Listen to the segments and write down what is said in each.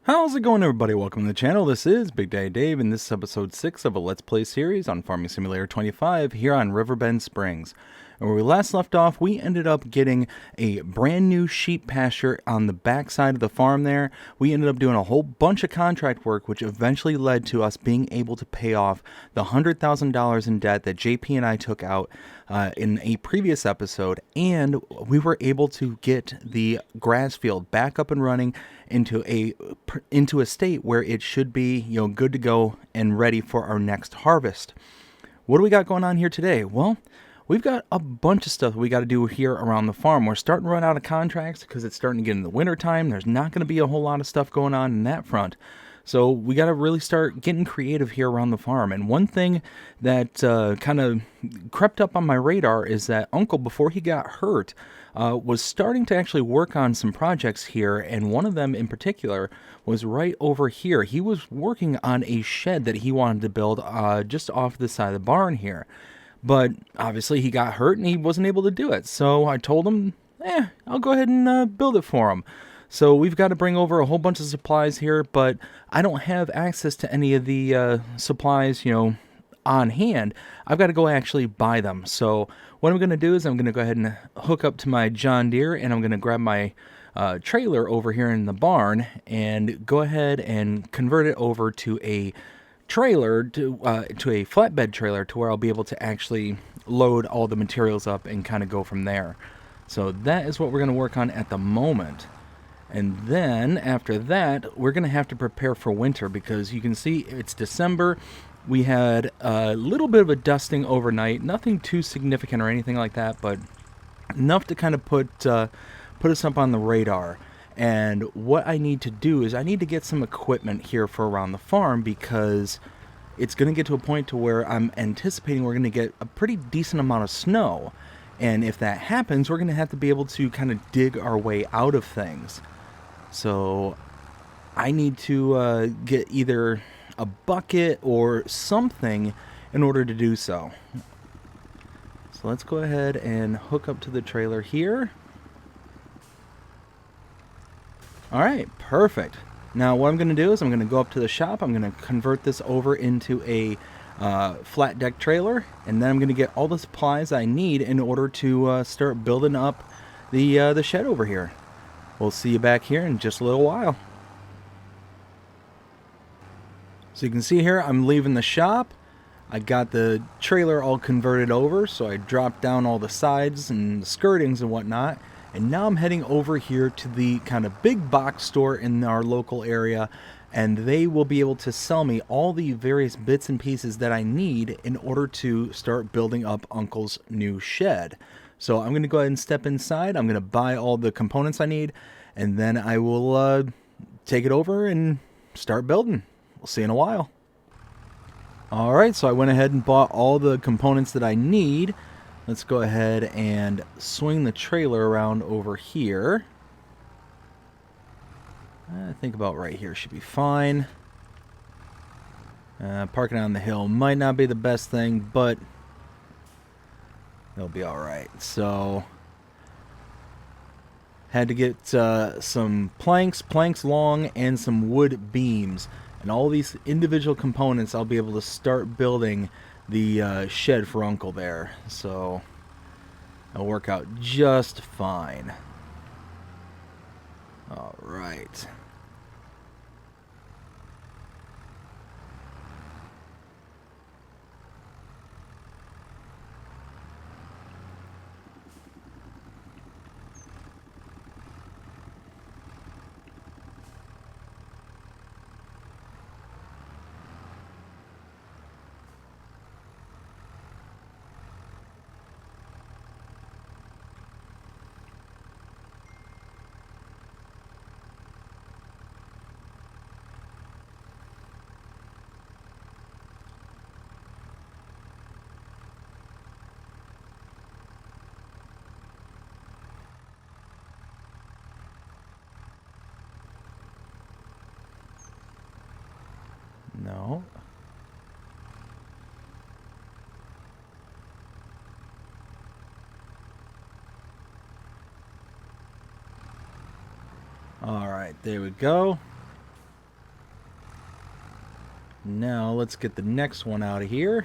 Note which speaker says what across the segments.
Speaker 1: How's it going, everybody? Welcome to the channel. This is Big Daddy Dave, and this is episode 6 of a Let's Play series on Farming Simulator 25 here on Riverbend Springs. And where we last left off, we ended up getting a brand new sheep pasture on the back side of the farm there. We ended up doing a whole bunch of contract work, which eventually led to us being able to pay off the $100,000 in debt that JP and I took out in a previous episode, and we were able to get the grass field back up and running into a state where it should be, good to go and ready for our next harvest. What do we got going on here today? Well, we've got a bunch of stuff we got to do here around the farm. We're starting to run out of contracts because it's starting to get in the winter time. There's not going to be a whole lot of stuff going on in that front. So we got to really start getting creative here around the farm. And one thing that kind of crept up on my radar is that Uncle, before he got hurt, was starting to actually work on some projects here. And one of them in particular was right over here. He was working on a shed that he wanted to build just off the side of the barn here. But obviously he got hurt and he wasn't able to do it. So I told him, I'll go ahead and build it for him. So we've got to bring over a whole bunch of supplies here, but I don't have access to any of the supplies, on hand. I've got to go actually buy them. So what I'm going to do is I'm going to go ahead and hook up to my John Deere, and I'm going to grab my trailer over here in the barn and go ahead and convert it over to a trailer, to a flatbed trailer, to where I'll be able to actually load all the materials up and kind of go from there. So that is what we're going to work on at the moment. And then after that, we're going to have to prepare for winter, because you can see it's December. We had a little bit of a dusting overnight, nothing too significant or anything like that, but enough to kind of put us up on the radar. And what I need to do is I need to get some equipment here for around the farm, because it's going to get to a point to where I'm anticipating we're going to get a pretty decent amount of snow. And if that happens, we're going to have to be able to kind of dig our way out of things. So I need to get either a bucket or something in order to do so. So let's go ahead and hook up to the trailer here. All right, perfect. Now what I'm going to do is I'm going to go up to the shop. I'm going to convert this over into a flat deck trailer, and then I'm going to get all the supplies I need in order to start building up the shed over here. We'll see you back here in just a little while. So you can see here, I'm leaving the shop. I got the trailer all converted over, so I dropped down all the sides and the skirtings and whatnot. And now I'm heading over here to the kind of big box store in our local area, and they will be able to sell me all the various bits and pieces that I need in order to start building up Uncle's new shed. So I'm going to go ahead and step inside. I'm going to buy all the components I need, and then I will take it over and start building. We'll see you in a while. Alright, so I went ahead and bought all the components that I need. Let's go ahead and swing the trailer around over here. I think about right here should be fine. Parking on the hill might not be the best thing, but it'll be alright. So, had to get some planks long, and some wood beams. And all these individual components I'll be able to start building the shed for Uncle there. So, it'll work out just fine. Alright. No. All right, there we go. Now let's get the next one out of here.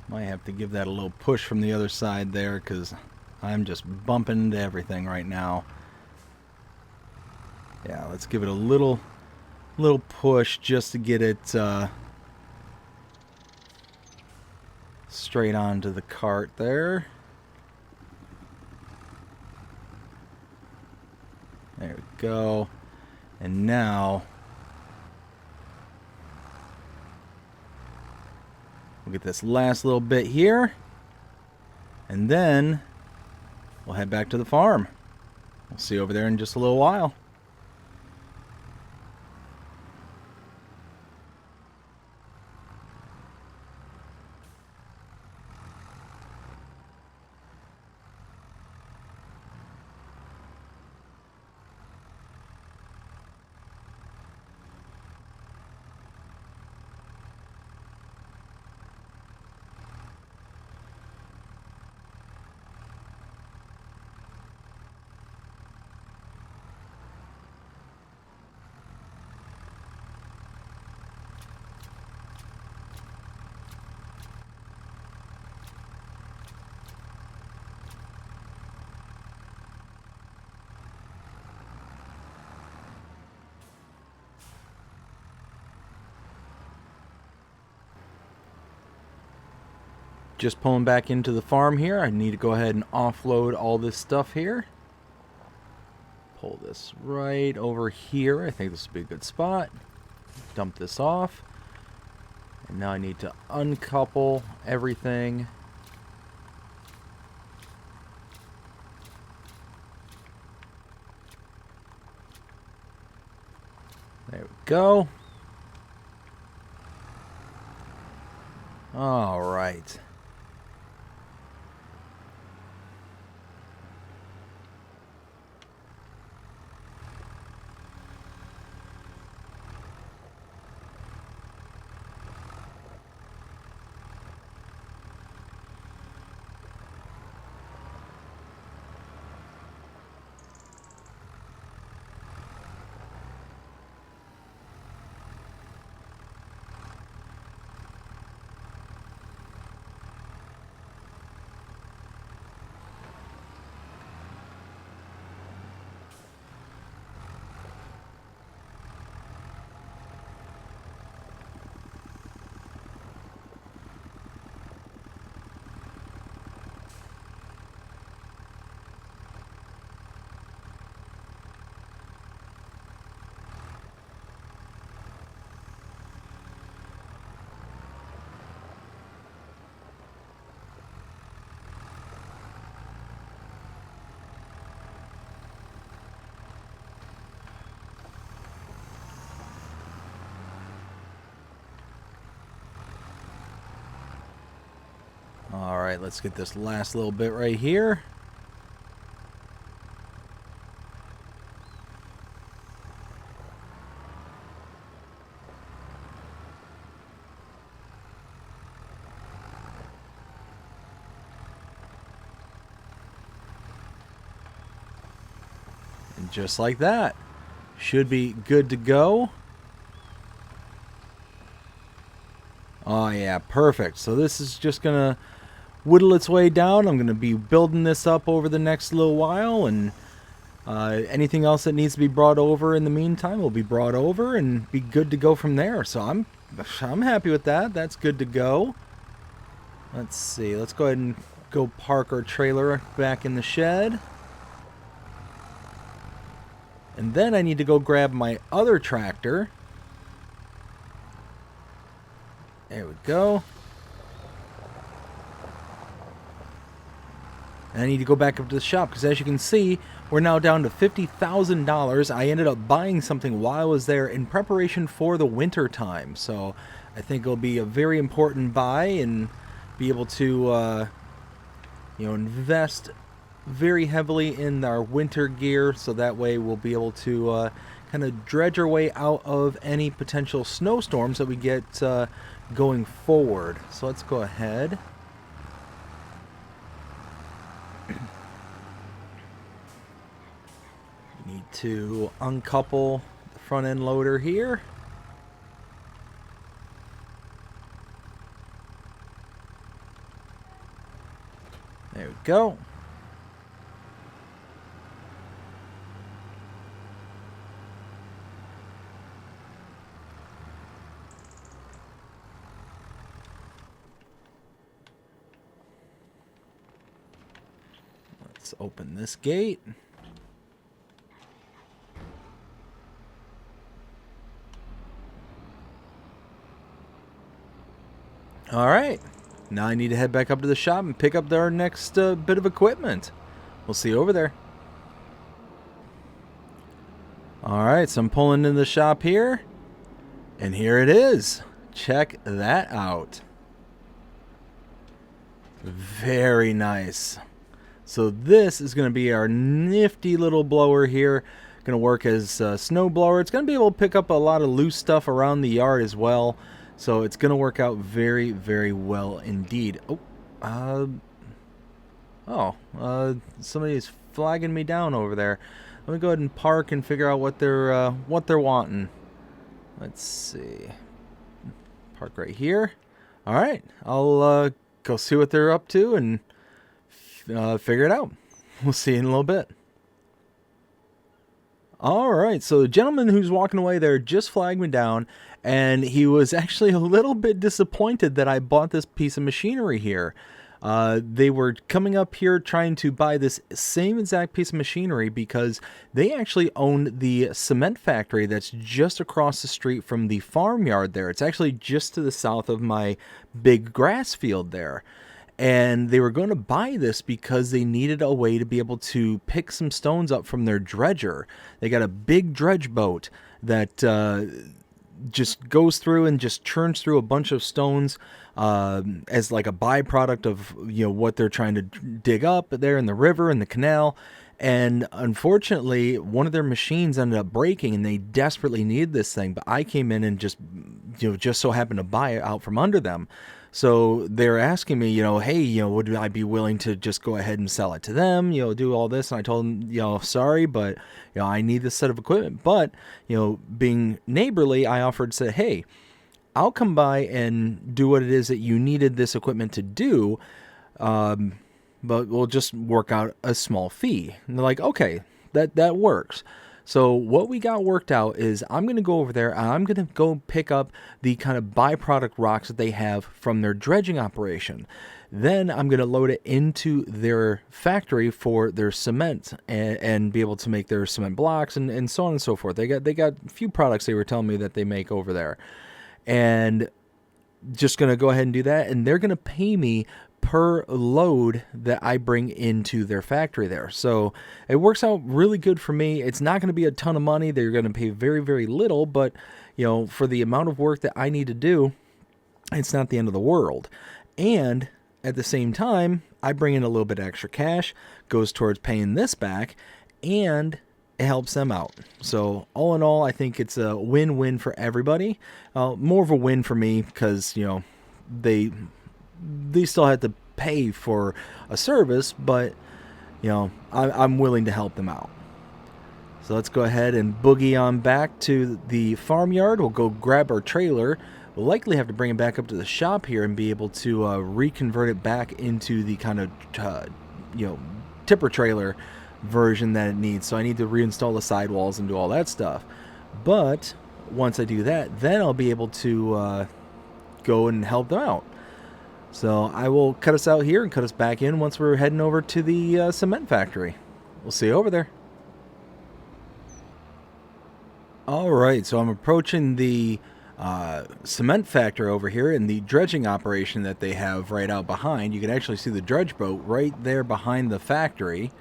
Speaker 1: Might have to give that a little push from the other side there, because I'm just bumping into everything right now. Yeah, let's give it a little push just to get it straight onto the cart there. There we go. And now we'll get this last little bit here, and then we'll head back to the farm. We'll see you over there in just a little while. Just pulling back into the farm here. I need to go ahead and offload all this stuff here. Pull this right over here. I think this would be a good spot. Dump this off. And now I need to uncouple everything. There we go. All right. All right, let's get this last little bit right here. And just like that, should be good to go. Oh yeah, perfect. So this is just gonna whittle its way down. I'm gonna be building this up over the next little while, and anything else that needs to be brought over in the meantime will be brought over and be good to go from there. So I'm happy with that. That's good to go. Let's see. Let's go ahead and go park our trailer back in the shed. And then I need to go grab my other tractor There we go. And I need to go back up to the shop because, as you can see, we're now down to $50,000. I ended up buying something while I was there in preparation for the winter time. So I think it'll be a very important buy and be able to, invest very heavily in our winter gear. So that way we'll be able to kind of dredge our way out of any potential snowstorms that we get going forward. So let's go ahead. Need to uncouple the front end loader here. There we go. Let's open this gate. All right, now I need to head back up to the shop and pick up our next bit of equipment. We'll see you over there. All right, so I'm pulling in the shop here, and here it is. Check that out. Very nice. So this is going to be our nifty little blower here. Going to work as a snow blower. It's going to be able to pick up a lot of loose stuff around the yard as well. So it's going to work out very, very well indeed. Somebody's flagging me down over there. Let me go ahead and park and figure out what they're wanting. Let's see. Park right here. All right, I'll go see what they're up to and figure it out. We'll see you in a little bit. All right, so the gentleman who's walking away there just flagged me down, and he was actually a little bit disappointed that I bought this piece of machinery here. They were coming up here trying to buy this same exact piece of machinery because they actually own the cement factory that's just across the street from the farmyard there. It's actually just to the south of my big grass field there. And they were going to buy this because they needed a way to be able to pick some stones up from their dredger. They got a big dredge boat that just goes through and just churns through a bunch of stones as like a byproduct of what they're trying to dig up there in the river and the canal. And unfortunately, one of their machines ended up breaking, and they desperately needed this thing. But I came in and just so happened to buy it out from under them. So they're asking me, hey, would I be willing to just go ahead and sell it to them, do all this? And I told them, sorry, but, I need this set of equipment. But, being neighborly, I offered to say, hey, I'll come by and do what it is that you needed this equipment to do, but we'll just work out a small fee. And they're like, okay, that works. So what we got worked out is I'm going to go over there and I'm going to go pick up the kind of byproduct rocks that they have from their dredging operation. Then I'm going to load it into their factory for their cement and be able to make their cement blocks and so on and so forth. They got a few products they were telling me that they make over there. And just going to go ahead and do that. And they're going to pay me per load that I bring into their factory there. So it works out really good for me. It's not going to be a ton of money. They're going to pay very, very little, but for the amount of work that I need to do, it's not the end of the world. And at the same time, I bring in a little bit of extra cash, goes towards paying this back, and it helps them out. So all in all, I think it's a win-win for everybody. More of a win for me because, they still had to pay for a service, but I'm willing to help them out. So let's go ahead and boogie on back to the farmyard. We'll go grab our trailer. We'll likely have to bring it back up to the shop here and be able to reconvert it back into the kind of tipper trailer version that it needs. So I need to reinstall the sidewalls and do all that stuff. But once I do that, then I'll be able to go and help them out. So I will cut us out here and cut us back in once we're heading over to the cement factory. We'll see you over there. All right, so I'm approaching the cement factory over here and the dredging operation that they have right out behind. You can actually see the dredge boat right there behind the factory.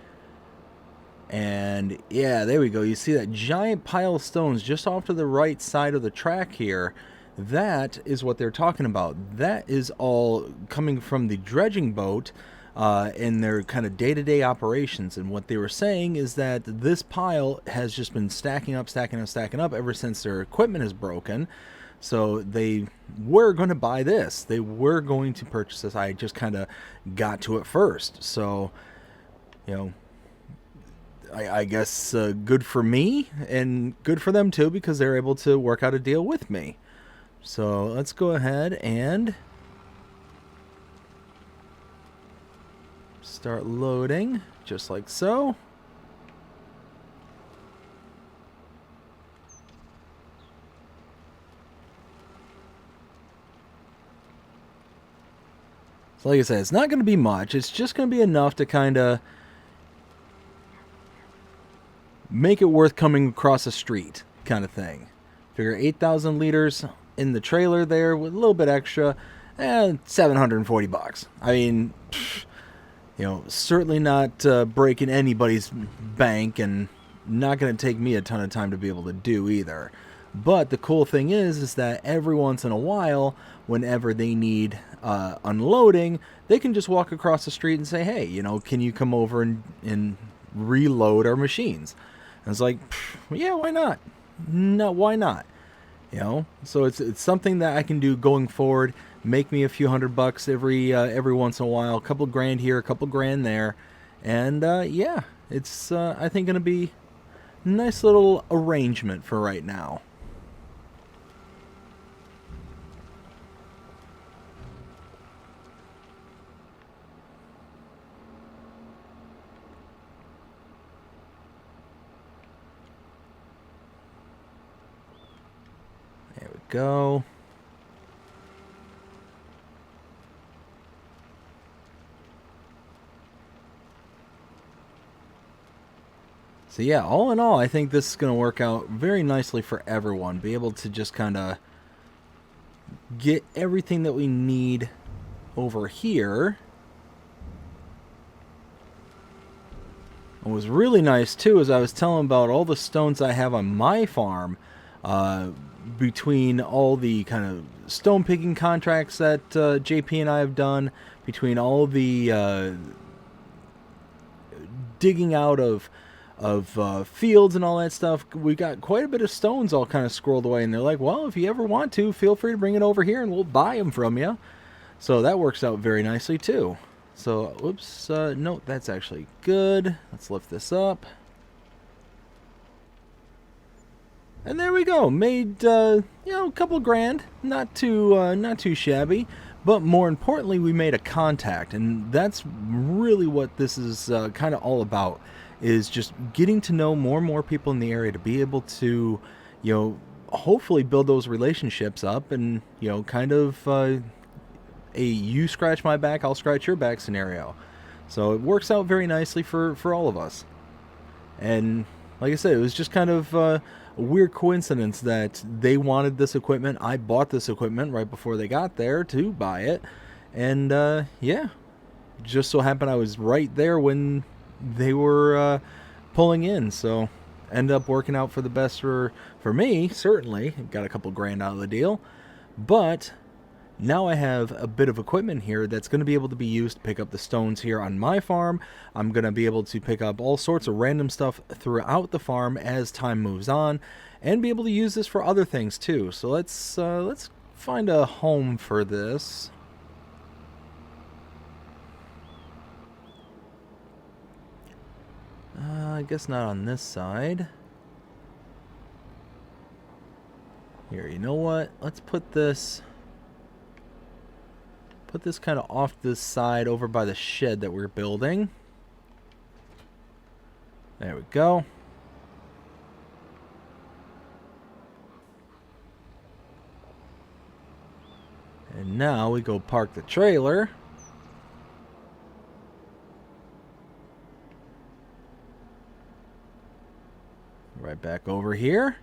Speaker 1: And yeah, there we go. You see that giant pile of stones just off to the right side of the track here. That is what they're talking about. That is all coming from the dredging boat in their kind of day-to-day operations. And what they were saying is that this pile has just been stacking up ever since their equipment is broken. So they were going to buy this. They were going to purchase this. I just kind of got to it first. So, you know, I guess good for me and good for them too, because they're able to work out a deal with me. So let's go ahead and start loading, just like so. So like I said, it's not going to be much. It's just going to be enough to kind of make it worth coming across the street kind of thing. Figure 8,000 liters in the trailer there with a little bit extra, and $740. I mean, you know, certainly not breaking anybody's bank, and not going to take me a ton of time to be able to do either. But the cool thing is that every once in a while, whenever they need unloading, they can just walk across the street and say, hey, you know, can you come over and reload our machines? And it's like, yeah, why not? No, why not? You know, so it's something that I can do going forward. Make me a few $100 every once in a while, a couple grand here, a couple grand there, and yeah, it's I think gonna be a nice little arrangement for right now. There we go. So yeah, all in all, I think this is going to work out very nicely for everyone. Be able to just kind of get everything that we need over here. What was really nice too is I was telling about all the stones I have on my farm. Between all the kind of stone picking contracts that JP and I have done, between all the digging out of fields and all that stuff, we got quite a bit of stones all kind of squirreled away. And they're like, well, if you ever want to, feel free to bring it over here and we'll buy them from you. So that works out very nicely too. So, oops, no, that's actually good. Let's lift this up. And there we go. Made you know, a couple grand. Not too shabby. But more importantly, we made a contact, and that's really what this is kind of all about. Is just getting to know more and more people in the area to be able to, you know, hopefully build those relationships up, and you know, kind of a you scratch my back, I'll scratch your back scenario. So it works out very nicely for all of us. And like I said, it was just kind of a weird coincidence that they wanted this equipment. I bought this equipment right before they got there to buy it. And yeah, just so happened I was right there when they were pulling in. So ended up working out for the best for me, certainly. Got a couple grand out of the deal. But now I have a bit of equipment here that's going to be able to be used to pick up the stones here on my farm. I'm going to be able to pick up all sorts of random stuff throughout the farm as time moves on, and be able to use this for other things too. So let's find a home for this. I guess not on this side. Here, you know what? Let's put this kind of off this side over by the shed that we're building. There we go. And now we go park the trailer. Right back over here.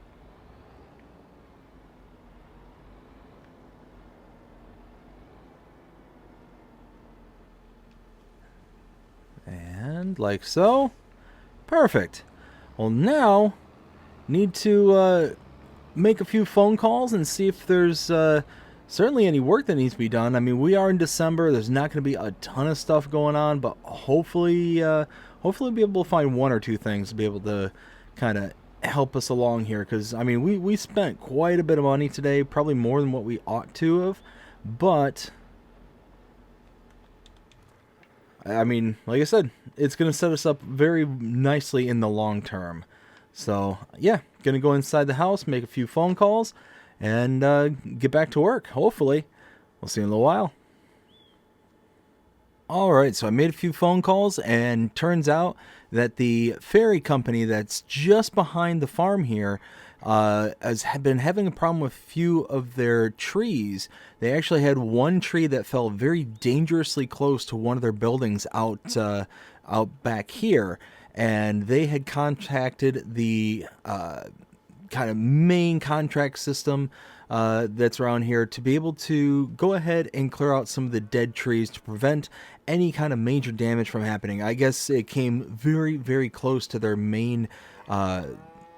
Speaker 1: And like so. Perfect. Well, now need to make a few phone calls and see if there's certainly any work that needs to be done. I mean, we are in December. There's not going to be a ton of stuff going on, but hopefully be able to find one or two things to be able to kind of help us along here. Because, I mean, we spent quite a bit of money today, probably more than what we ought to have. But, I mean, like I said, it's going to set us up very nicely in the long term. So, yeah, going to go inside the house, make a few phone calls, and get back to work, hopefully. We'll see you in a little while. Alright, so I made a few phone calls, and turns out that the ferry company that's just behind the farm here has been having a problem with a few of their trees. They actually had one tree that fell very dangerously close to one of their buildings out back here, and they had contacted the kind of main contract system that's around here to be able to go ahead and clear out some of the dead trees to prevent any kind of major damage from happening. I guess it came very, very close to their main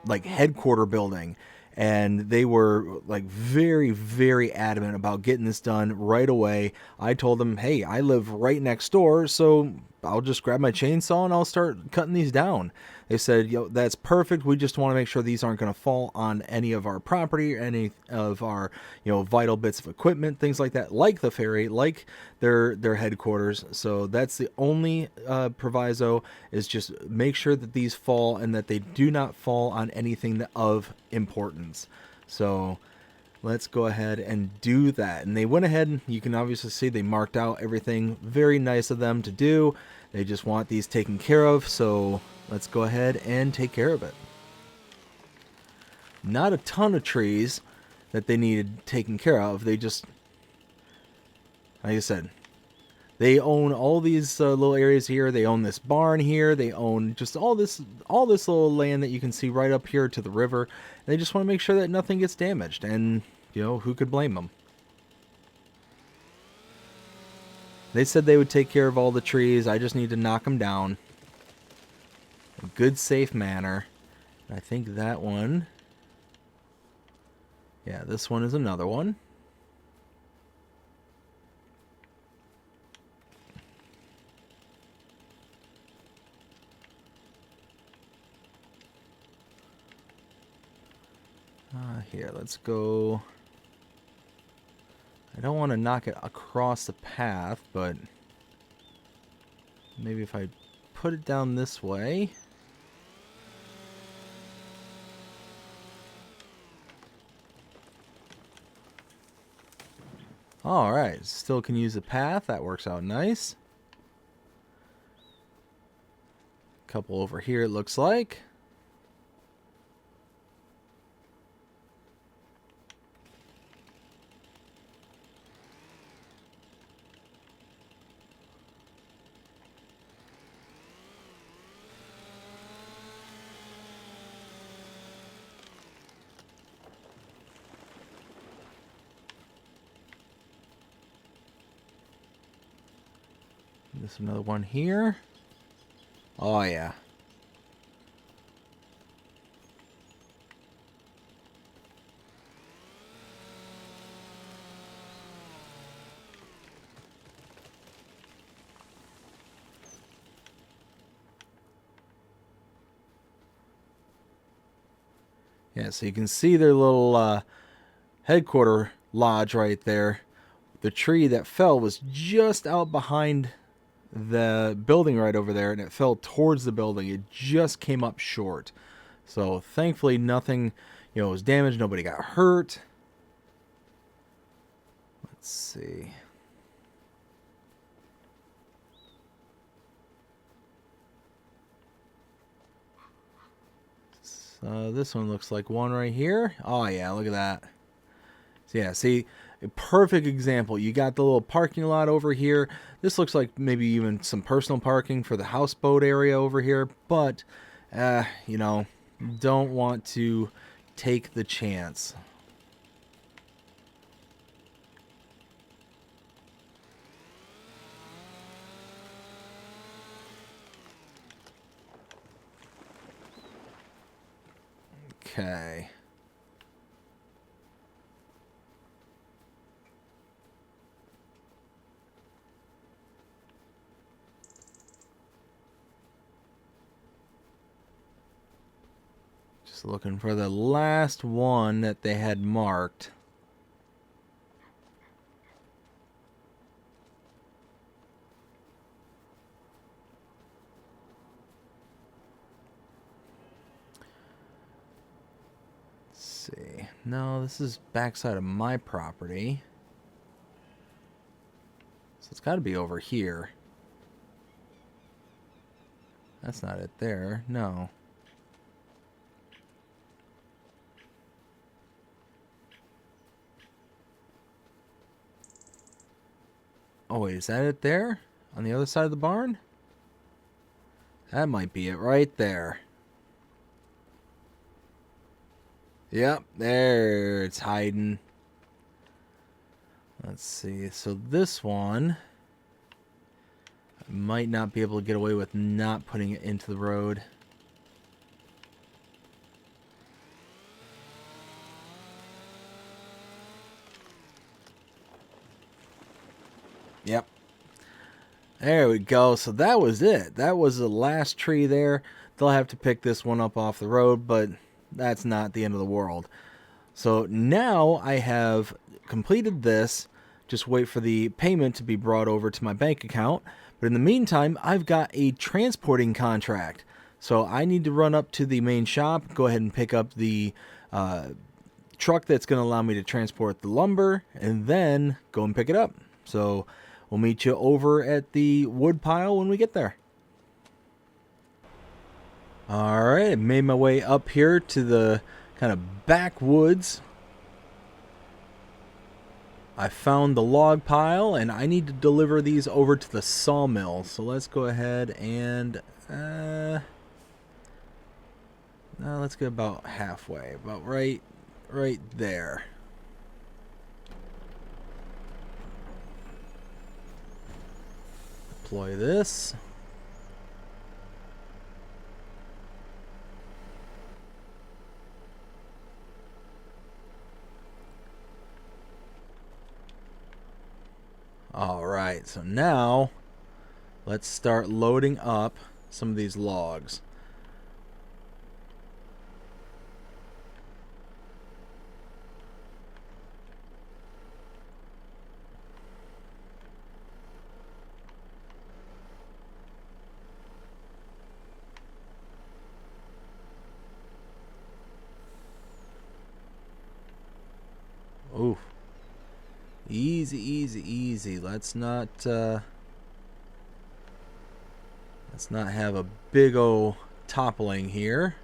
Speaker 1: like headquarter building, and they were like very, very adamant about getting this done right away. I told them, hey, I live right next door, so I'll just grab my chainsaw and I'll start cutting these down. They said, yo, that's perfect. We just want to make sure these aren't going to fall on any of our property, or any of our, vital bits of equipment, things like that, like the ferry, like their headquarters. So that's the only proviso, is just make sure that these fall and that they do not fall on anything of importance. So let's go ahead and do that. And they went ahead, and you can obviously see they marked out everything. Very nice of them to do. They just want these taken care of, so let's go ahead and take care of it. Not a ton of trees that they needed taken care of. They just, like I said, they own all these little areas here. They own this barn here. They own just all this little land that you can see right up here to the river. They just want to make sure that nothing gets damaged, and who could blame them? They said they would take care of all the trees. I just need to knock them down in a good, safe manner. I think that one, yeah, this one is another one. Here, let's go. I don't want to knock it across the path, but maybe if I put it down this way. Alright, still can use the path. That works out nice. Couple over here, it looks like. There's another one here. Oh, yeah. Yeah, so you can see their little headquarter lodge right there. The tree that fell was just out behind the building right over there, and it fell towards the building. It just came up short. So thankfully nothing, was damaged. Nobody got hurt. Let's see. This one looks like one right here. Oh yeah, look at that. So yeah, see, a perfect example. You got the little parking lot over here. This looks like maybe even some personal parking for the houseboat area over here, but don't want to take the chance. Okay. Just looking for the last one that they had marked. See. No, this is backside of my property. So it's got to be over here. That's not it there. No. Oh, wait. Is that it there? On the other side of the barn? That might be it right there. Yep, there it's hiding. Let's see. So this one, I might not be able to get away with not putting it into the road. Yep. There we go. So that was it. That was the last tree there. They'll have to pick this one up off the road, but that's not the end of the world. So now I have completed this. Just wait for the payment to be brought over to my bank account. But in the meantime, I've got a transporting contract. So I need to run up to the main shop, go ahead and pick up the truck that's going to allow me to transport the lumber, and then go and pick it up. So we'll meet you over at the wood pile when we get there. Alright, I made my way up here to the kind of backwoods. I found the log pile, and I need to deliver these over to the sawmill. So let's go ahead and let's get about halfway, about right there. Deploy this. Alright, so now let's start loading up some of these logs. Ooh. Easy, easy, easy. Let's not have a big ol' toppling here.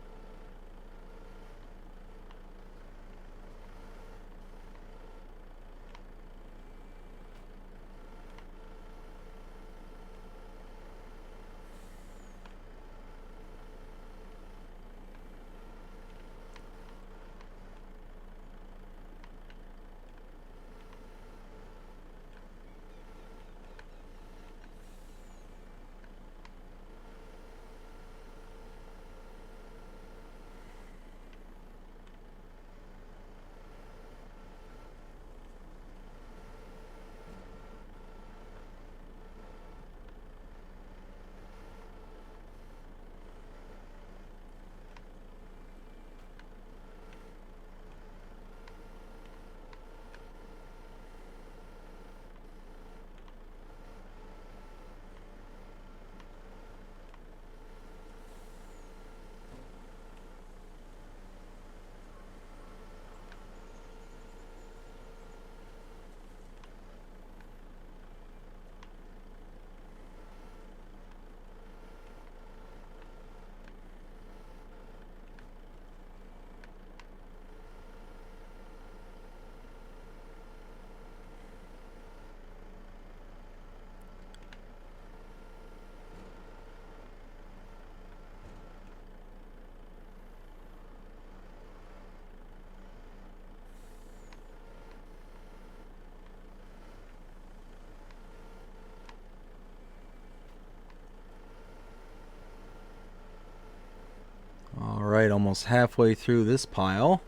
Speaker 1: almost halfway through this pile.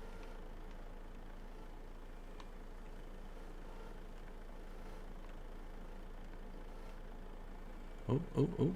Speaker 1: Oh, oh, oh.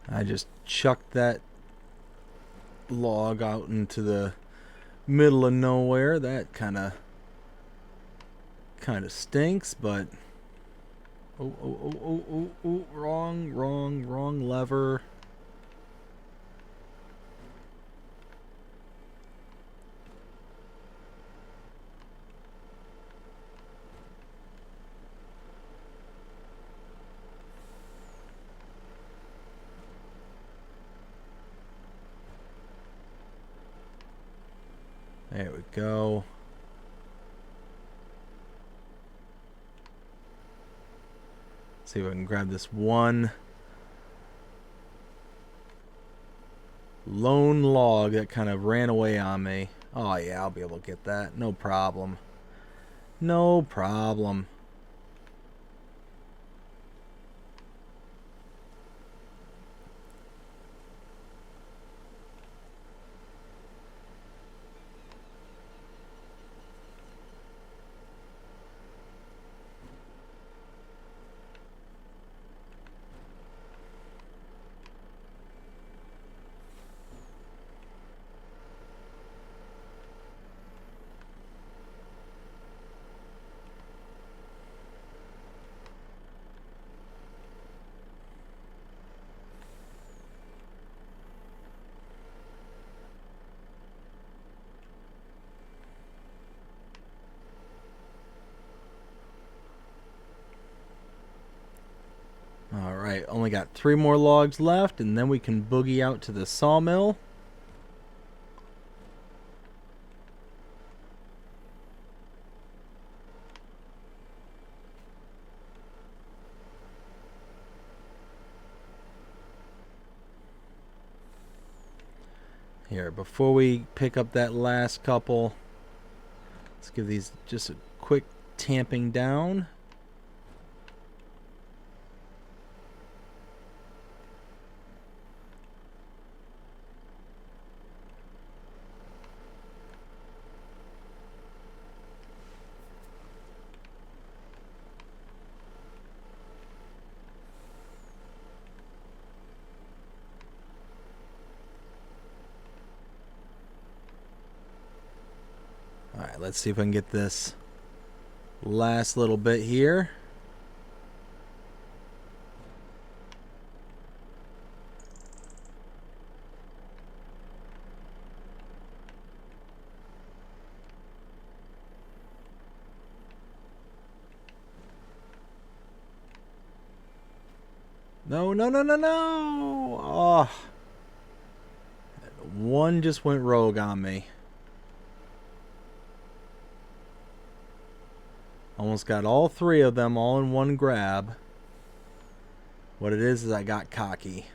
Speaker 1: I just chucked that log out into the middle of nowhere. That kind of stinks, but oh, wrong lever. There we go. See if I can grab this one lone log that kind of ran away on me. Oh yeah, I'll be able to get that. No problem. No problem. Alright, only got 3 more logs left, and then we can boogie out to the sawmill. Here, before we pick up that last couple, let's give these just a quick tamping down. Alright, let's see if I can get this last little bit here. No. Oh. One just went rogue on me. Almost got all 3 of them all in one grab. What it is I got cocky.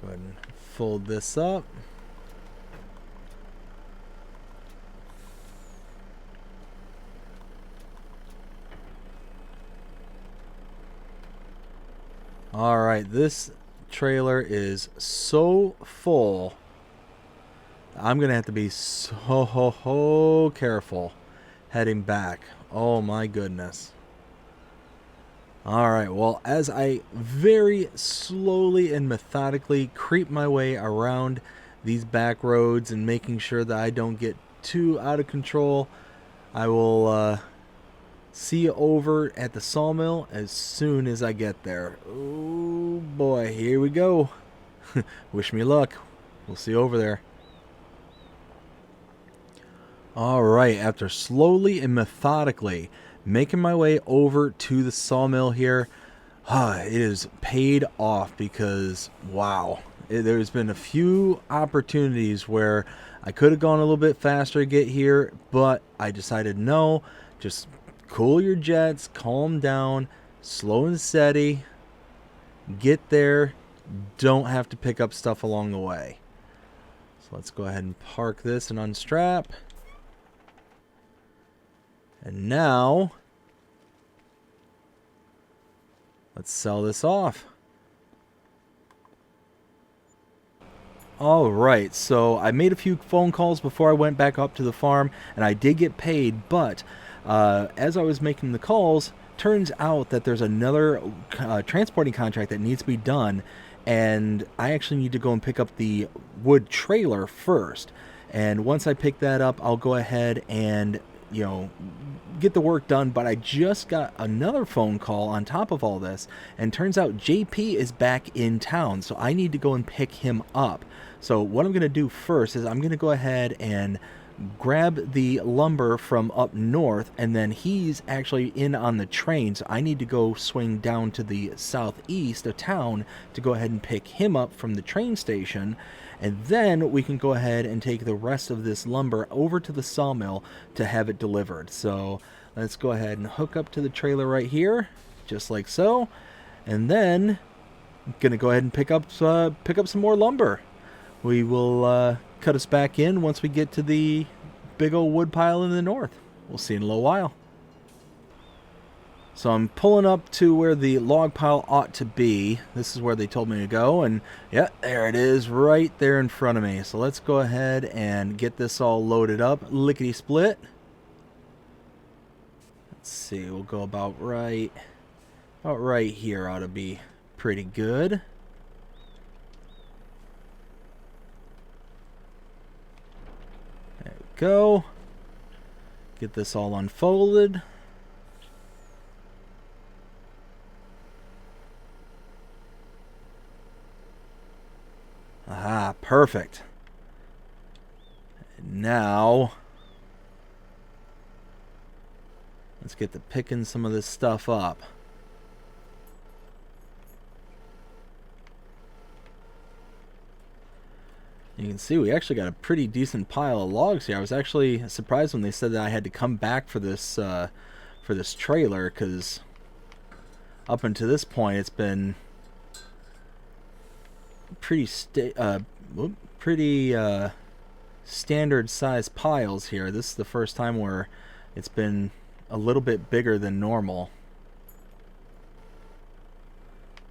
Speaker 1: Go ahead and fold this up. Alright, this trailer is so full. I'm going to have to be so careful heading back. Oh my goodness. Alright, well, as I very slowly and methodically creep my way around these back roads and making sure that I don't get too out of control, I will see you over at the sawmill as soon as I get there. Oh boy, here we go. Wish me luck. We'll see you over there. Alright, after slowly and methodically making my way over to the sawmill here, it is paid off because, wow, there's been a few opportunities where I could have gone a little bit faster to get here, but I decided no, just cool your jets, calm down, slow and steady, get there, don't have to pick up stuff along the way. So let's go ahead and park this and unstrap. And now, let's sell this off. Alright, so I made a few phone calls before I went back up to the farm, and I did get paid, but as I was making the calls, turns out that there's another transporting contract that needs to be done, and I actually need to go and pick up the wood trailer first. And once I pick that up, I'll go ahead and, you know, get the work done. But I just got another phone call on top of all this, and turns out JP is back in town, so I need to go and pick him up. So what I'm going to do first is I'm going to go ahead and grab the lumber from up north, and then he's actually in on the train, so I need to go swing down to the southeast of town to go ahead and pick him up from the train station, and then we can go ahead and take the rest of this lumber over to the sawmill to have it delivered. So let's go ahead and hook up to the trailer right here, just like so, and then I'm gonna go ahead and pick up some more lumber. We will cut us back in once we get to the big old wood pile in the north. We'll see in a little while. So I'm pulling up to where the log pile ought to be. This is where they told me to go, and yeah, there it is right there in front of me. So let's go ahead and get this all loaded up, lickety split. Let's see, we'll go about right here ought to be pretty good. There we go. Get this all unfolded. Aha, perfect. And now, let's get to picking some of this stuff up. You can see we actually got a pretty decent pile of logs here. I was actually surprised when they said that I had to come back for this trailer, because up until this point it's been pretty standard size piles here. This is the first time where it's been a little bit bigger than normal.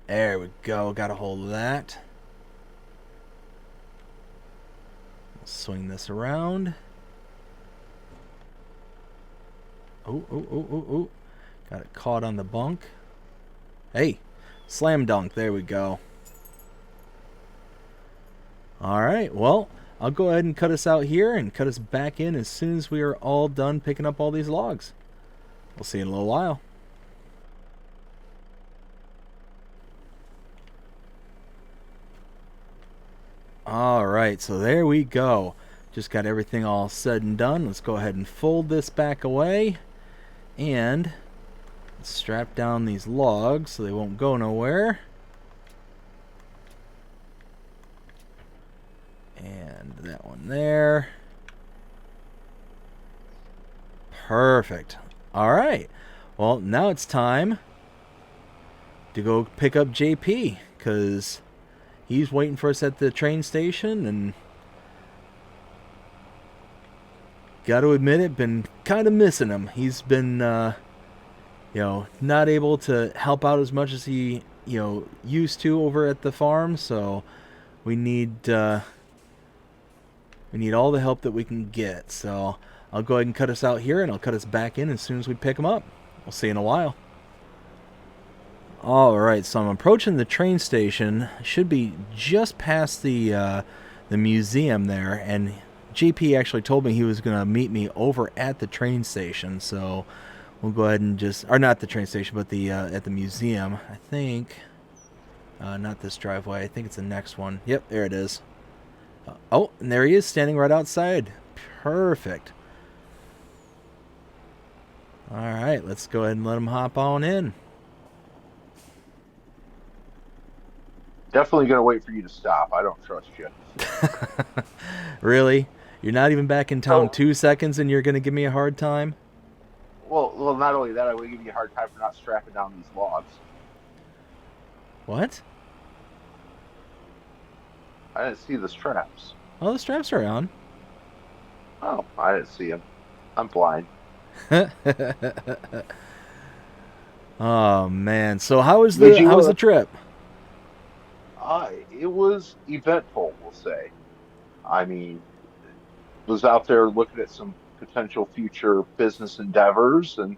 Speaker 1: There we go, got a hold of that. Swing this around. Oh. Got it caught on the bunk. Hey, slam dunk. There we go. Alright, well, I'll go ahead and cut us out here and cut us back in as soon as we are all done picking up all these logs. We'll see you in a little while. Alright, so there we go. Just got everything all said and done. Let's go ahead and fold this back away. And strap down these logs so they won't go nowhere. And that one there. Perfect. Alright. Well, now it's time to go pick up JP, because he's waiting for us at the train station, and got to admit it, been kind of missing him. He's been, not able to help out as much as he, used to over at the farm. So we need all the help that we can get. So I'll go ahead and cut us out here, and I'll cut us back in as soon as we pick him up. We'll see you in a while. Alright, so I'm approaching the train station. Should be just past the museum there, and JP actually told me he was going to meet me over at the train station, so we'll go ahead and or not the train station, but the at the museum, I think. Not this driveway, I think it's the next one. Yep, there it is. Oh, and there he is, standing right outside. Perfect. Alright, let's go ahead and let him hop on in.
Speaker 2: Definitely gonna wait for you to stop. I don't trust you.
Speaker 1: Really? You're not even back in town
Speaker 2: Oh,
Speaker 1: 2 seconds and you're going to give me a hard time?
Speaker 2: well, not only that, I would give you a hard time for not strapping down these logs.
Speaker 1: What?
Speaker 2: I didn't see the straps.
Speaker 1: Oh, the straps are on.
Speaker 2: Oh, I didn't see them. I'm blind.
Speaker 1: Oh man. So how was
Speaker 2: Did you?
Speaker 1: the trip?
Speaker 2: It was eventful, we'll say. I mean, was out there looking at some potential future business endeavors, and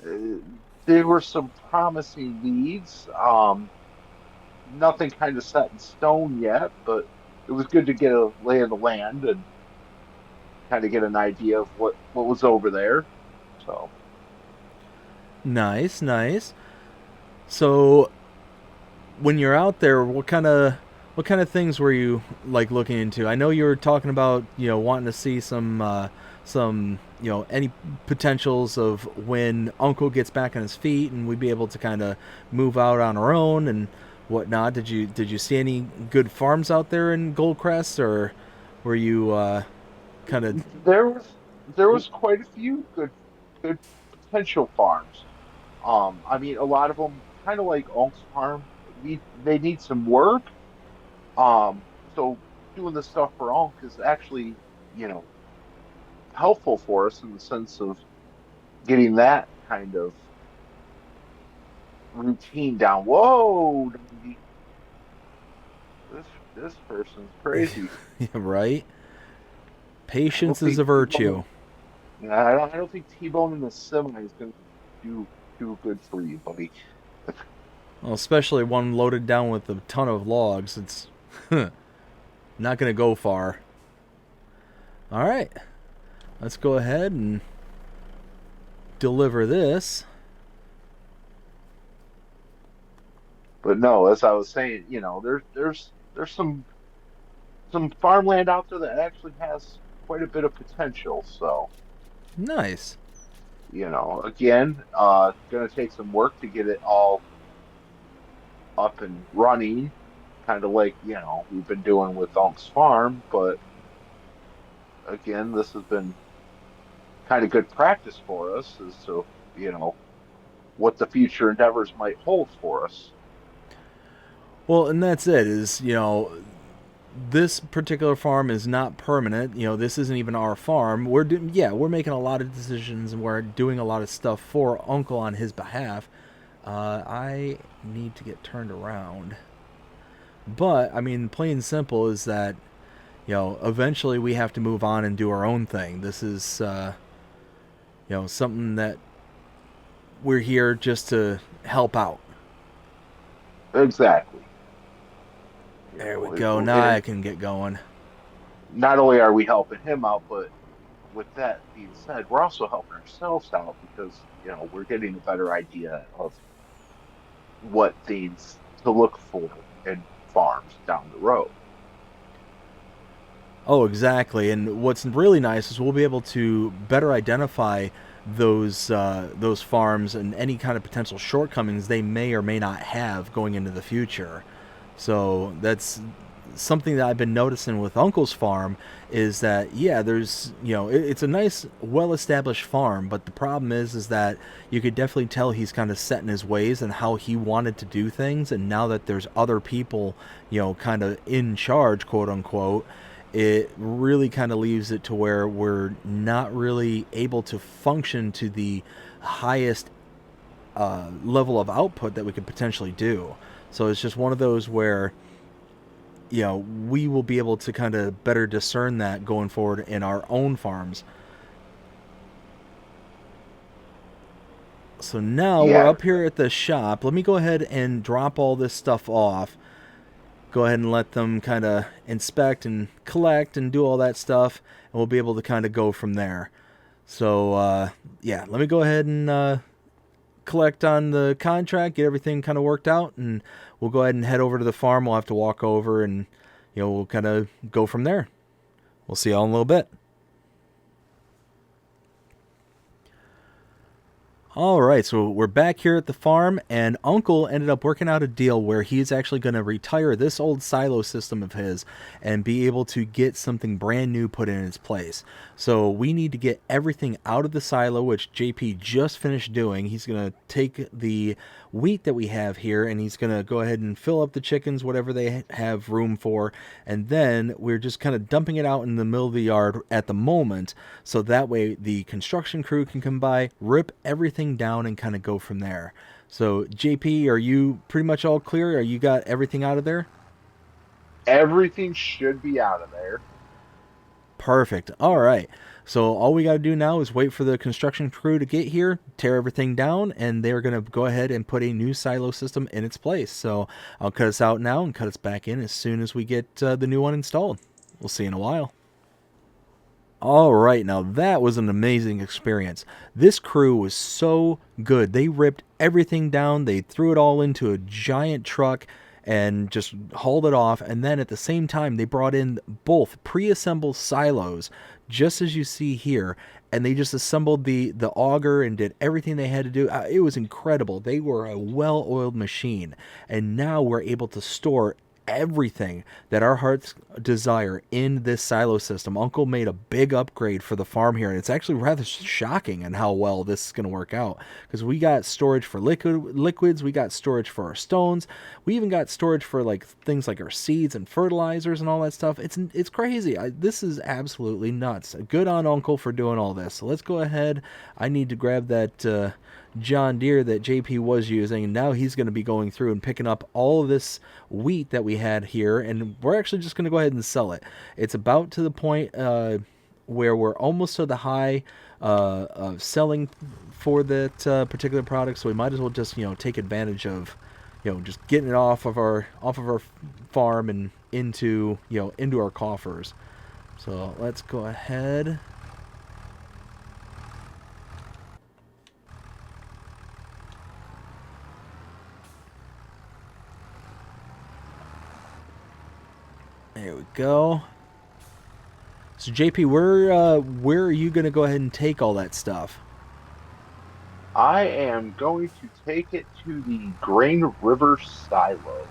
Speaker 2: uh, there were some promising leads. Nothing kind of set in stone yet, but it was good to get a lay of the land and kind of get an idea of what was over there. So
Speaker 1: Nice, nice. So when you're out there, what kind of things were you like looking into? I know you were talking about, wanting to see some, any potentials of when Uncle gets back on his feet and we'd be able to kind of move out on our own and whatnot. Did you see any good farms out there in Goldcrest, or were you kind of?
Speaker 2: there was quite a few good potential farms. I mean, a lot of them kind of like Unc's farm. They need some work. So doing the stuff for Unc is actually, you know, helpful for us in the sense of getting that kind of routine down. Whoa, Dundee, this person's crazy.
Speaker 1: Right?
Speaker 2: I don't
Speaker 1: Patience is
Speaker 2: think
Speaker 1: a virtue.
Speaker 2: I don't think T-Bone in the semi is going to do good for you, buddy.
Speaker 1: Well, especially one loaded down with a ton of logs. It's not going to go far. All right. Let's go ahead and deliver this.
Speaker 2: But no, as I was saying, you know, there's some farmland out there that actually has quite a bit of potential. So,
Speaker 1: Nice.
Speaker 2: you know, again, going to take some work to get it all up and running, kind of like, you know, we've been doing with Unc's farm. But again, this has been kind of good practice for us as to, you know, what the future endeavors might hold for us.
Speaker 1: Well, and that's it. Is this particular farm is not permanent. This isn't even our farm. We're making a lot of decisions and we're doing a lot of stuff for Uncle on his behalf. I need to get turned around. But I mean, plain and simple is that eventually we have to move on and do our own thing. This is something that we're here just to help out.
Speaker 2: Exactly. You
Speaker 1: There we
Speaker 2: know,
Speaker 1: go. Now I
Speaker 2: and
Speaker 1: can get going.
Speaker 2: not only are we helping him out, but with that being said, we're also helping ourselves out because, you know, we're getting a better idea of what things to look for in farms down the road.
Speaker 1: Oh, exactly. And what's really nice is we'll be able to better identify those farms and any kind of potential shortcomings they may or may not have going into the future. So that's something that I've been noticing with Uncle's farm is that, yeah, there's, it's a nice, well-established farm, but the problem is that you could definitely tell he's kind of set in his ways and how he wanted to do things, and now that there's other people, kind of in charge, quote unquote, it really kind of leaves it to where we're not really able to function to the highest level of output that we could potentially do. So it's just one of those where, we will be able to kind of better discern that going forward in our own farms. So now we're
Speaker 2: Yeah,
Speaker 1: up here at the shop. Let me go ahead and drop all this stuff off. Go ahead and let them kind of inspect and collect and do all that stuff, and we'll be able to kind of go from there. So, yeah, let me go ahead and collect on the contract, get everything kind of worked out, and we'll go ahead and head over to the farm. We'll have to walk over and, we'll kind of go from there. We'll see y'all in a little bit. All right, so we're back here at the farm, and Uncle ended up working out a deal where he's actually going to retire this old silo system of his and be able to get something brand new put in its place. So we need to get everything out of the silo, which JP just finished doing. He's going to take the wheat that we have here, and he's going to go ahead and fill up the chickens, whatever they have room for, and then we're just kind of dumping it out in the middle of the yard at the moment, so that way the construction crew can come by, rip everything down, and kind of go from there. So JP, are you pretty much all clear? Are you got everything out of there?
Speaker 2: everything should be out of there.
Speaker 1: Perfect. All right. So all we got to do now is wait for the construction crew to get here, tear everything down, and they're going to go ahead and put a new silo system in its place. So I'll cut us out now and cut us back in as soon as we get the new one installed. We'll see you in a while. All right, now that was an amazing experience. This crew was so good. They ripped everything down, they threw it all into a giant truck and just hauled it off. And then at the same time, they brought in both pre-assembled silos, just as you see here. And they just assembled the auger and did everything they had to do. It was incredible. They were a well-oiled machine. And now we're able to store everything that our hearts desire in this silo system. Uncle made a big upgrade for the farm here, and it's actually rather shocking in how well this is going to work out, because we got storage for liquids, we got storage for our stones, we even got storage for like things like our seeds and fertilizers and all that stuff. It's crazy. This is absolutely nuts. Good on Uncle for doing all this. So let's go ahead. I need to grab that John Deere that JP was using, and now he's going to be going through and picking up all of this wheat that we had here, and we're actually just going to go ahead and sell it. It's about to the point where we're almost to the high of selling for that particular product, so we might as well just take advantage of just getting it off of our farm and into into our coffers. So let's go ahead. There we go. So JP, where are you gonna go ahead and take all that stuff?
Speaker 2: I am going to take it to the Grain River silo.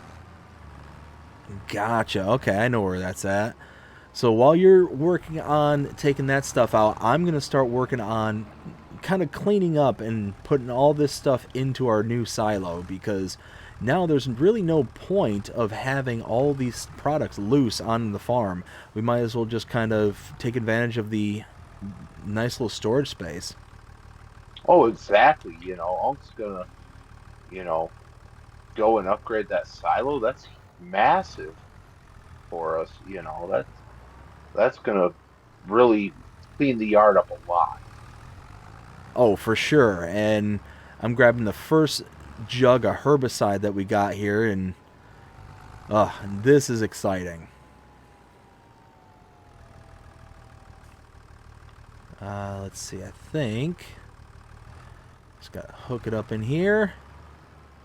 Speaker 1: Gotcha. Okay, I know where that's at. So while you're working on taking that stuff out, I'm gonna start working on kind of cleaning up and putting all this stuff into our new silo, because now there's really no point of having all these products loose on the farm. We might as well just kind of take advantage of the nice little storage space.
Speaker 2: Oh, exactly. Unc's gonna, you know, go and upgrade that silo. That's massive for us. That's gonna really clean the yard up a lot.
Speaker 1: Oh, for sure. And I'm grabbing the first jug of herbicide that we got here, and this is exciting. Let's see. I think just got to hook it up in here.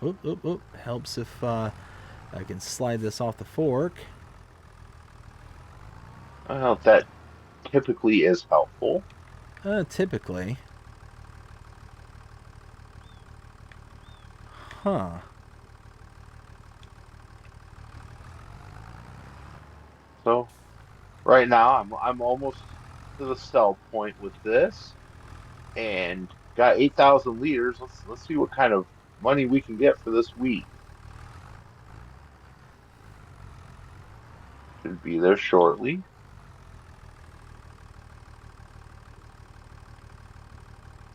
Speaker 1: Oop, oop, oop. Helps if I can slide this off the fork.
Speaker 2: Well, that typically is helpful.
Speaker 1: Typically. Huh.
Speaker 2: So right now I'm almost to the sell point with this, and got 8,000 liters. Let's see what kind of money we can get for this wheat. Should be there shortly.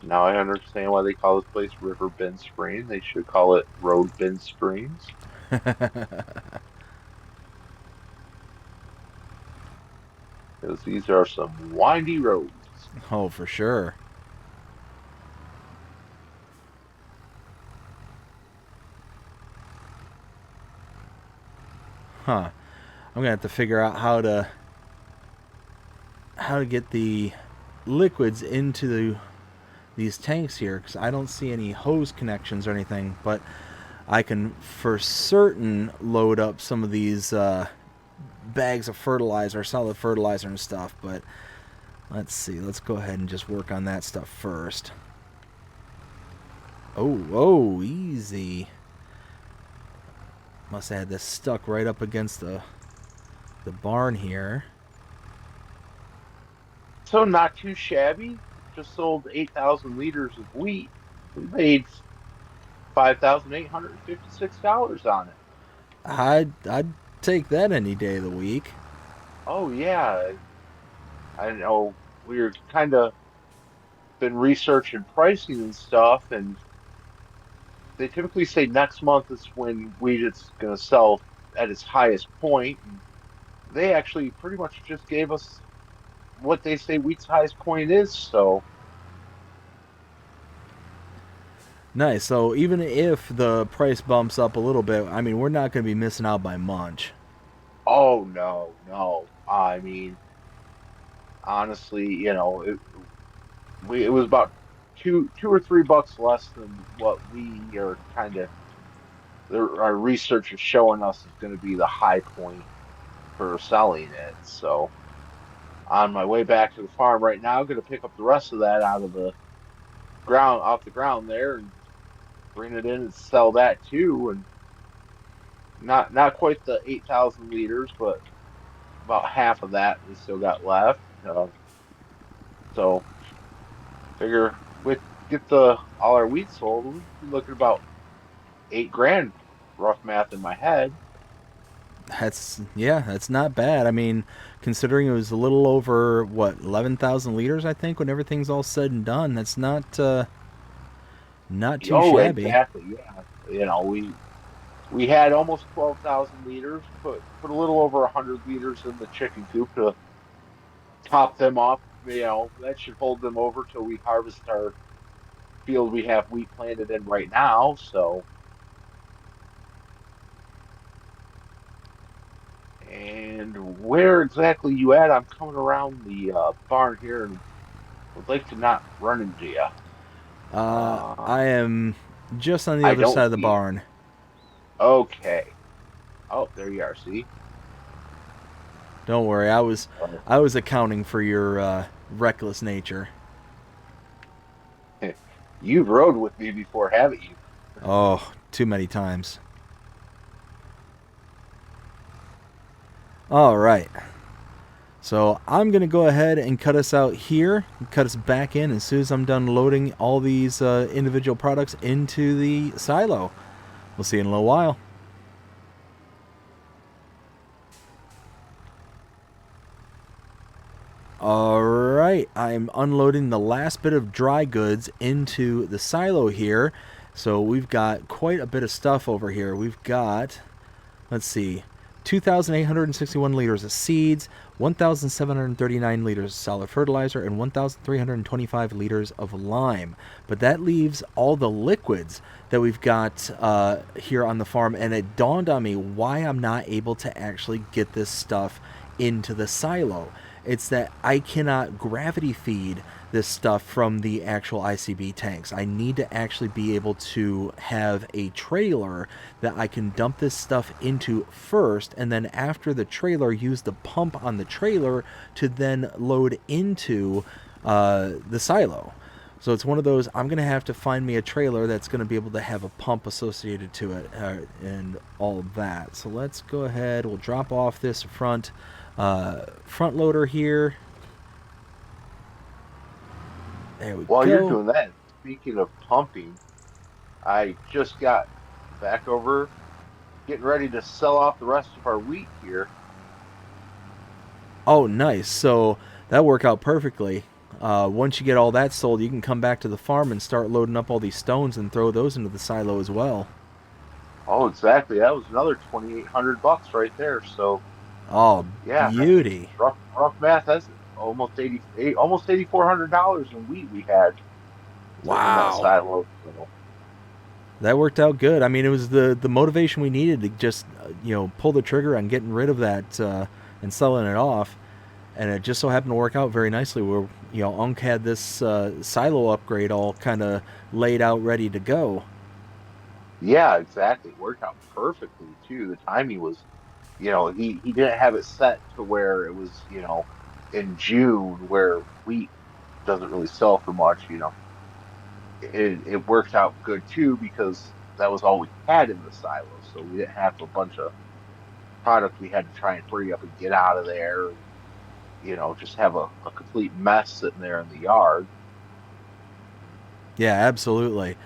Speaker 2: Now I understand why they call this place Riverbend Springs. They should call it Roadbend Springs, because these are some windy roads.
Speaker 1: Oh, for sure. Huh. I'm gonna have to figure out how to get the liquids into these tanks here, because I don't see any hose connections or anything, but I can for certain load up some of these bags of fertilizer, solid fertilizer and stuff. But let's see. Let's go ahead and just work on that stuff first. Oh, easy. Must have had this stuck right up against the barn here.
Speaker 2: So not too shabby. Just sold 8,000 liters of wheat. We made $5,856 on it.
Speaker 1: I'd take that any day of the week.
Speaker 2: Oh yeah, I know we're kind of been researching pricing and stuff, and they typically say next month is when wheat is going to sell at its highest point, and they actually pretty much just gave us what they say wheat's highest point is. So,
Speaker 1: Nice. So even if the price bumps up a little bit, I mean, we're not going to be missing out by much.
Speaker 2: oh no, no. I mean, honestly, it was about two or $3 less than what we are kind of our research is showing us is going to be the high point for selling it. So on my way back to the farm right now, I'm going to pick up the rest of that out of the ground, off the ground there, and bring it in and sell that too. And not quite the 8,000 liters, but about half of that we still got left. So figure with get the all our wheat sold, we'd be looking about 8 grand, rough math in my head.
Speaker 1: That's not bad. I mean, considering it was a little over what 11,000 liters, I think, when everything's all said and done, that's not too
Speaker 2: Oh,
Speaker 1: shabby.
Speaker 2: exactly. Yeah. We had almost 12,000 liters, put a little over 100 liters in the chicken coop to top them off. That should hold them over till we harvest our field we have wheat planted in right now. So, and where exactly you at? I'm coming around the barn here and would like to not run into you. Uh,
Speaker 1: I am just on the
Speaker 2: I
Speaker 1: other side
Speaker 2: don't
Speaker 1: of the
Speaker 2: see you.
Speaker 1: barn.
Speaker 2: Okay. Oh, there you are. See?
Speaker 1: Don't worry,
Speaker 2: Oh.
Speaker 1: I was accounting for your reckless nature.
Speaker 2: You've rode with me before, haven't you?
Speaker 1: Oh, too many times. All right. So I'm going to go ahead and cut us out here, cut us back in as soon as I'm done loading all these individual products into the silo. We'll see you in a little while. All right, I'm unloading the last bit of dry goods into the silo here. So we've got quite a bit of stuff over here. We've got, let's see, 2,861 liters of seeds, 1,739 liters of solid fertilizer, and 1,325 liters of lime. But that leaves all the liquids that we've got here on the farm, and it dawned on me why I'm not able to actually get this stuff into the silo. It's that I cannot gravity feed this stuff from the actual ICB tanks. I need to actually be able to have a trailer that I can dump this stuff into first, and then after the trailer, use the pump on the trailer to then load into the silo. So it's one of those, I'm going to have to find me a trailer that's going to be able to have a pump associated to it and all of that. So let's go ahead, we'll drop off this front Front loader here. There we
Speaker 2: While you're
Speaker 1: go.
Speaker 2: doing that, speaking of pumping, I just got back over getting ready to sell off the rest of our wheat here.
Speaker 1: Oh, nice. So that worked out perfectly. Once you get all that sold, you can come back to the farm and start loading up all these stones and throw those into the silo as well.
Speaker 2: Oh, exactly. That was another 2,800 bucks right there. So
Speaker 1: Oh,
Speaker 2: yeah,
Speaker 1: beauty.
Speaker 2: rough math. That's almost 88, almost $8,400 in wheat we had sitting in that
Speaker 1: Wow.
Speaker 2: silo. So
Speaker 1: That worked out good. I mean, it was the motivation we needed to just pull the trigger on getting rid of that and selling it off, and it just so happened to work out very nicely. Where Unc had this silo upgrade all kind of laid out, ready to go.
Speaker 2: yeah, exactly. It worked out perfectly too. The timing was, he didn't have it set to where it was, in June where wheat doesn't really sell for much. It worked out good too because that was all we had in the silo. So we didn't have a bunch of product we had to try and hurry up and get out of there and, just have a complete mess sitting there in the yard.
Speaker 1: Yeah, absolutely.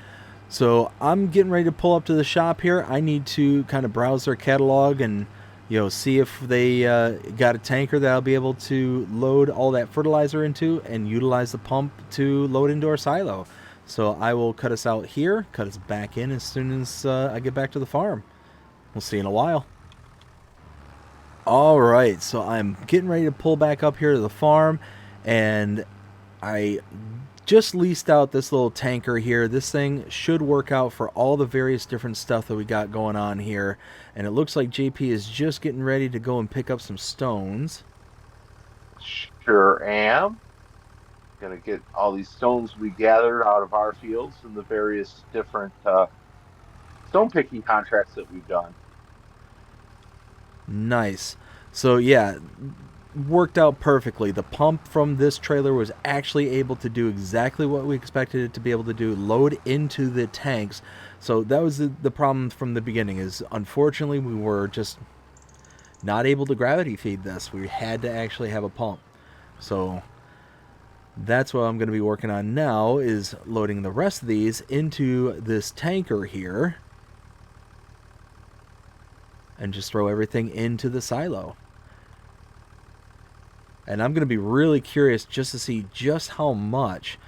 Speaker 1: So I'm getting ready to pull up to the shop here. I need to kind of browse their catalog and see if they got a tanker that I'll be able to load all that fertilizer into and utilize the pump to load into our silo. So I will cut us out here, cut us back in as soon as I get back to the farm. We'll see you in a while. All right, so I'm getting ready to pull back up here to the farm, and I just leased out this little tanker here. This thing should work out for all the various different stuff that we got going on here. And it looks like JP is just getting ready to go and pick up some stones.
Speaker 2: Sure am. Gonna get all these stones we gathered out of our fields and the various different stone picking contracts that we've done.
Speaker 1: Nice. So yeah, worked out perfectly. The pump from this trailer was actually able to do exactly what we expected it to be able to do, load into the tanks. So that was the problem from the beginning, is unfortunately we were just not able to gravity feed this. We had to actually have a pump. So that's what I'm going to be working on now, is loading the rest of these into this tanker here and just throw everything into the silo. And I'm going to be really curious just to see just how much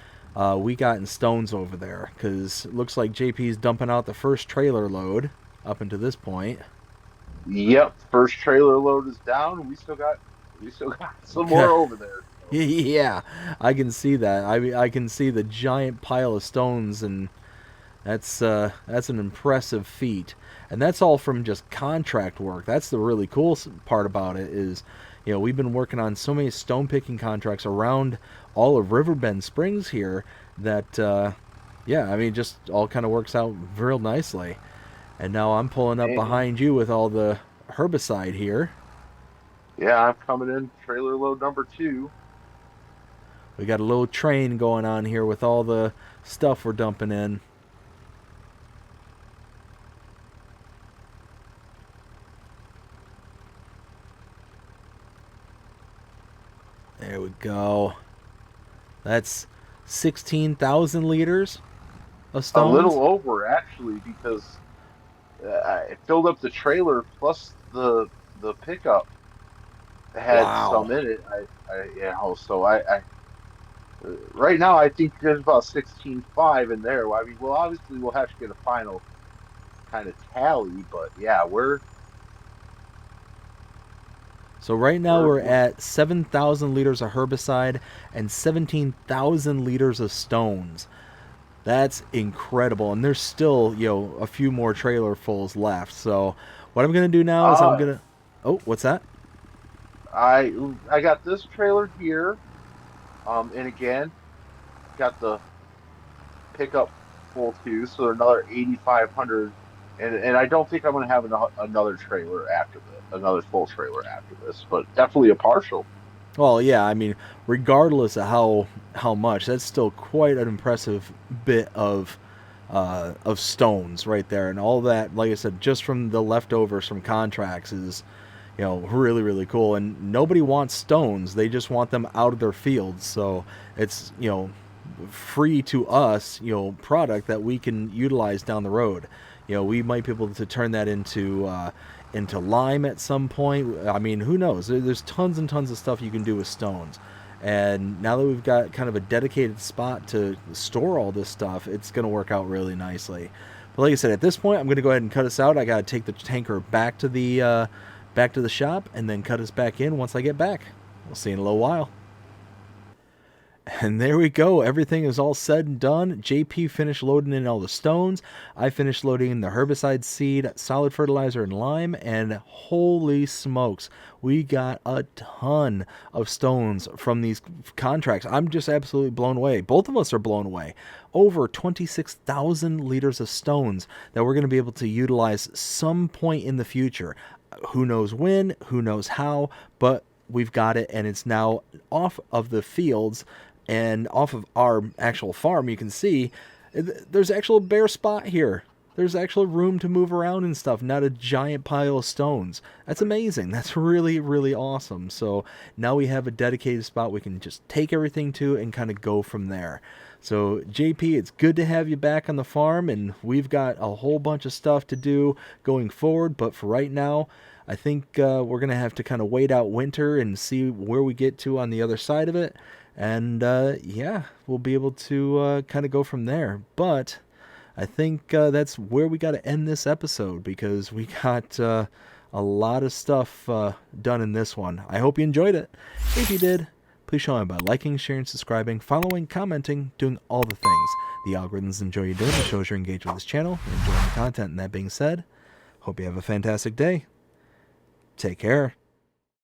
Speaker 1: we got in stones over there, because it looks like JP's dumping out the first trailer load up until this point.
Speaker 2: Yep, first trailer load is down. We still got some more over there. So.
Speaker 1: Yeah, I can see that. I can see the giant pile of stones, and that's an impressive feat. And that's all from just contract work. That's the really cool part about it, is we've been working on so many stone picking contracts around all of Riverbend Springs here that yeah, I mean, just all kind of works out real nicely. And now I'm pulling up
Speaker 2: And
Speaker 1: behind you with all the herbicide here.
Speaker 2: yeah, I'm coming in trailer load number two.
Speaker 1: We got a little train going on here with all the stuff we're dumping in. There we go. That's 16,000 liters of
Speaker 2: A
Speaker 1: stones.
Speaker 2: little over actually because I filled up the trailer plus the pickup had
Speaker 1: Wow.
Speaker 2: some in it. So right now I think there's about 16.5 in there. Well, I mean, well, obviously we'll have to get a final kind of tally, but yeah,
Speaker 1: So right now
Speaker 2: we're
Speaker 1: we're
Speaker 2: we're
Speaker 1: at 7,000 liters of herbicide and 17,000 liters of stones. That's incredible. And there's still, a few more trailer fulls left. So what I'm going to do now is I'm
Speaker 2: uh
Speaker 1: going to... Oh, what's that?
Speaker 2: I I got this trailer here. And again, got the pickup full too, so another 8,500. And I don't think I'm going to have another trailer after this, another full trailer after this, but definitely a partial.
Speaker 1: Well, yeah, I mean, regardless of how much, that's still quite an impressive bit of stones right there, and all that. Like I said, just from the leftovers from contracts is, really, really cool. And nobody wants stones. They just want them out of their fields. So it's, free to us, product that we can utilize down the road. We might be able to turn that into lime at some point. I mean, who knows? There's tons and tons of stuff you can do with stones. And now that we've got kind of a dedicated spot to store all this stuff, it's going to work out really nicely. But like I said, at this point, I'm going to go ahead and cut us out. I got to take the tanker back to the shop and then cut us back in once I get back. We'll see you in a little while. And there we go. Everything is all said and done. JP finished loading in all the stones. I finished loading in the herbicide seed, solid fertilizer, and lime. And holy smokes, we got a ton of stones from these contracts. I'm just absolutely blown away. Both of us are blown away. Over 26,000 liters of stones that we're going to be able to utilize some point in the future. Who knows when, who knows how, but we've got it, and it's now off of the fields and off of our actual farm. You can see there's actual bare spot here. There's actual room to move around and stuff, not a giant pile of stones. That's amazing. That's really, really awesome. So now we have a dedicated spot we can just take everything to and kind of go from there. So JP, it's good to have you back on the farm, and we've got a whole bunch of stuff to do going forward. But for right now, I think we're going to have to kind of wait out winter and see where we get to on the other side of it. And yeah, we'll be able to kind of go from there. But I think that's where we got to end this episode, because we got a lot of stuff done in this one. I hope you enjoyed it. If you did, please show me by liking, sharing, subscribing, following, commenting, doing all the things. The algorithms enjoy you doing. It shows you're engaged with this channel, you're enjoying the content. And that being said, hope you have a fantastic day. Take care.